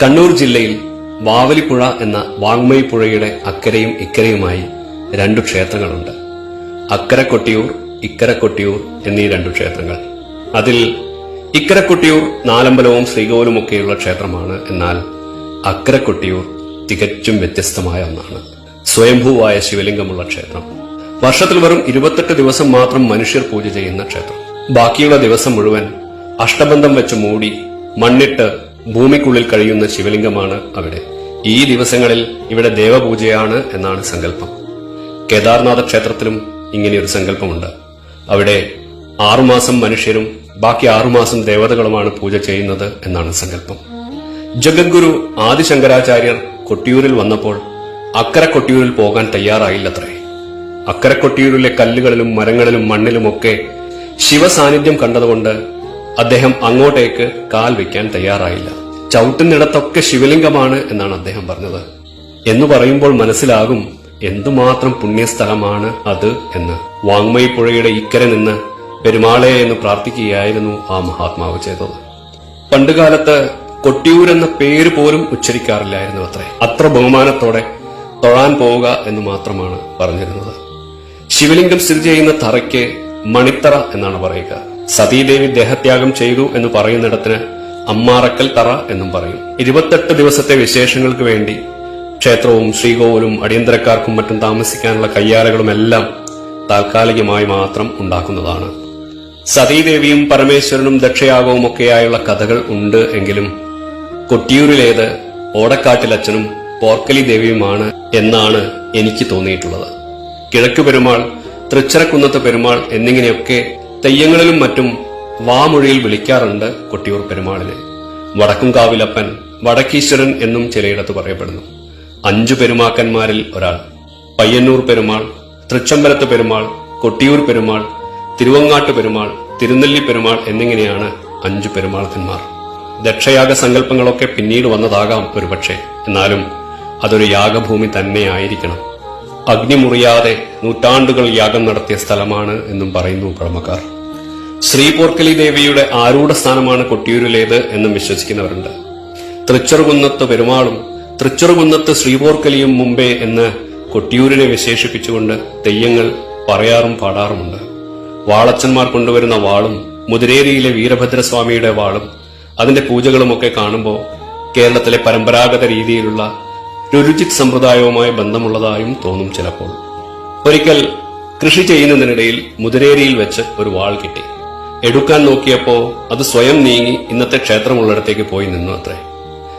കണ്ണൂർ ജില്ലയിൽ വാവലിപ്പുഴ എന്ന വാങ്മയി പുഴയുടെ അക്കരയും ഇക്കരയുമായി രണ്ടു ക്ഷേത്രങ്ങളുണ്ട്. അക്കര കൊട്ടിയൂർ, ഇക്കര കൊട്ടിയൂർ എന്നീ രണ്ടു ക്ഷേത്രങ്ങൾ. അതിൽ ഇക്കര കൊട്ടിയൂർ നാലമ്പലവും ശ്രീകോവിലുമൊക്കെയുള്ള ക്ഷേത്രമാണ്. എന്നാൽ അക്കര കൊട്ടിയൂർ തികച്ചും വ്യത്യസ്തമായ ഒന്നാണ്. സ്വയംഭൂവായ ശിവലിംഗമുള്ള ക്ഷേത്രം. വർഷത്തിൽ വെറും 28 ദിവസം മാത്രം മനുഷ്യർ പൂജ ചെയ്യുന്ന ക്ഷേത്രം. ബാക്കിയുള്ള ദിവസം മുഴുവൻ അഷ്ടബന്ധം വെച്ച് മൂടി മണ്ണിട്ട് ഭൂമിക്കുള്ളിൽ കഴിയുന്ന ശിവലിംഗമാണ് അവിടെ. ഈ ദിവസങ്ങളിൽ ഇവിടെ ദേവപൂജയാണ് എന്നാണ് സങ്കല്പം. കേദാർനാഥ ക്ഷേത്രത്തിലും ഇങ്ങനെയൊരു സങ്കല്പമുണ്ട്. അവിടെ 6 മാസം മനുഷ്യരും ബാക്കി 6 മാസം ദേവതകളുമാണ് പൂജ ചെയ്യുന്നത് എന്നാണ് സങ്കല്പം. ജഗദ്ഗുരു ആദിശങ്കരാചാര്യർ കൊട്ടിയൂരിൽ വന്നപ്പോൾ അക്കര കൊട്ടിയൂരിൽ പോകാൻ തയ്യാറായില്ലത്രേ. അക്കര കൊട്ടിയൂരിലെ കല്ലുകളിലും മരങ്ങളിലും മണ്ണിലുമൊക്കെ ശിവസാന്നിധ്യം കണ്ടതുകൊണ്ട് അദ്ദേഹം അങ്ങോട്ടേക്ക് കാൽ വയ്ക്കാൻ തയ്യാറായില്ല. ചവിട്ടുന്നിടത്തൊക്കെ ശിവലിംഗമാണ് എന്നാണ് അദ്ദേഹം പറഞ്ഞത്. എന്ന് പറയുമ്പോൾ മനസ്സിലാകും എന്തുമാത്രം പുണ്യസ്ഥലമാണ് അത് എന്ന്. വാങ്മയി പുഴയുടെ ഇക്കരെ നിന്ന് പെരുമാളെ എന്ന് പ്രാർത്ഥിക്കുകയായിരുന്നു ആ മഹാത്മാവ് ചെയ്തത്. പണ്ടുകാലത്ത് കൊട്ടിയൂർ എന്ന പേര് പോലും ഉച്ചരിക്കാറില്ലായിരുന്നു അത്രേ. അത്ര ബഹുമാനത്തോടെ തൊഴാൻ പോവുക എന്ന് മാത്രമാണ് പറഞ്ഞിരുന്നത്. ശിവലിംഗം സ്ഥിതി ചെയ്യുന്ന തറയ്ക്ക് മണിത്തറ എന്നാണ് പറയുക. സതീദേവി ദേഹത്യാഗം ചെയ്തു എന്ന് പറയുന്നിടത്തിന് അമ്മാറക്കൽ തറ എന്നും പറയും. 28 ദിവസത്തെ വിശേഷങ്ങൾക്ക് വേണ്ടി ക്ഷേത്രവും ശ്രീകോവിലും അടിയന്തരക്കാർക്കും മറ്റും താമസിക്കാനുള്ള കയ്യാലകളുമെല്ലാം താൽക്കാലികമായി മാത്രം ഉണ്ടാക്കുന്നതാണ്. സതീദേവിയും പരമേശ്വരനും ദക്ഷയാഗവും ഒക്കെയായുള്ള കഥകൾ ഉണ്ട് എങ്കിലും കൊട്ടിയൂരിലേത് ഓടക്കാട്ടിലച്ഛനും പോർക്കലി ദേവിയുമാണ് എന്നാണ് എനിക്ക് തോന്നിയിട്ടുള്ളത്. കിഴക്ക് പെരുമാൾ, തൃച്ചരക്കുന്നത്ത് പെരുമാൾ എന്നിങ്ങനെയൊക്കെ തെയ്യങ്ങളിലും മറ്റും വാമൊഴിയിൽ വിളിക്കാറുണ്ട് കൊട്ടിയൂർ പെരുമാളിനെ. വടക്കുംകാവിലപ്പൻ, വടക്കീശ്വരൻ എന്നും ചിലയിടത്ത് പറയപ്പെടുന്നു. 5 പെരുമാക്കന്മാരിൽ ഒരാൾ. പയ്യന്നൂർ പെരുമാൾ, തൃച്ചമ്പലത്ത് പെരുമാൾ, കൊട്ടിയൂർ പെരുമാൾ, തിരുവങ്ങാട്ട് പെരുമാൾ, തിരുനെല്ലി പെരുമാൾ എന്നിങ്ങനെയാണ് 5 പെരുമാൾക്കന്മാർ. ദക്ഷയാഗ സങ്കല്പങ്ങളൊക്കെ പിന്നീട് വന്നതാകാം ഒരുപക്ഷെ. എന്നാലും അതൊരു യാഗഭൂമി തന്നെയായിരിക്കണം. അഗ്നി മുറിയാതെ നൂറ്റാണ്ടുകൾ യാഗം നടത്തിയ സ്ഥലമാണ് എന്നും പറയുന്നു പഴമക്കാർ. ശ്രീ പോർക്കലി ദേവിയുടെ ആരൂഢ സ്ഥാനമാണ് കൊട്ടിയൂരിലേത് എന്നും വിശ്വസിക്കുന്നവരുണ്ട്. തൃച്ചെറുകുന്നത്ത് പെരുമാളും തൃച്ചെറുകുന്നത്ത് ശ്രീപോർക്കലിയും മുമ്പേ എന്ന് കൊട്ടിയൂരിനെ വിശേഷിപ്പിച്ചുകൊണ്ട് തെയ്യങ്ങൾ പറയാറും പാടാറുമുണ്ട്. വാളച്ചന്മാർ കൊണ്ടുവരുന്ന വാളും മുതിരേരിയിലെ വീരഭദ്രസ്വാമിയുടെ വാളും അതിന്റെ പൂജകളുമൊക്കെ കാണുമ്പോൾ കേരളത്തിലെ പരമ്പരാഗത രീതിയിലുള്ള രുചിക് സമ്പ്രദായവുമായി ബന്ധമുള്ളതായും തോന്നും ചിലപ്പോൾ. ഒരിക്കൽ കൃഷി ചെയ്യുന്നതിനിടയിൽ മുതിരേരിയിൽ വെച്ച് ഒരു വാൾ കിട്ടി. എടുക്കാൻ നോക്കിയപ്പോ അത് സ്വയം നീങ്ങി ഇന്നത്തെ ക്ഷേത്രമുള്ളിടത്തേക്ക് പോയി നിന്നു അത്രേ.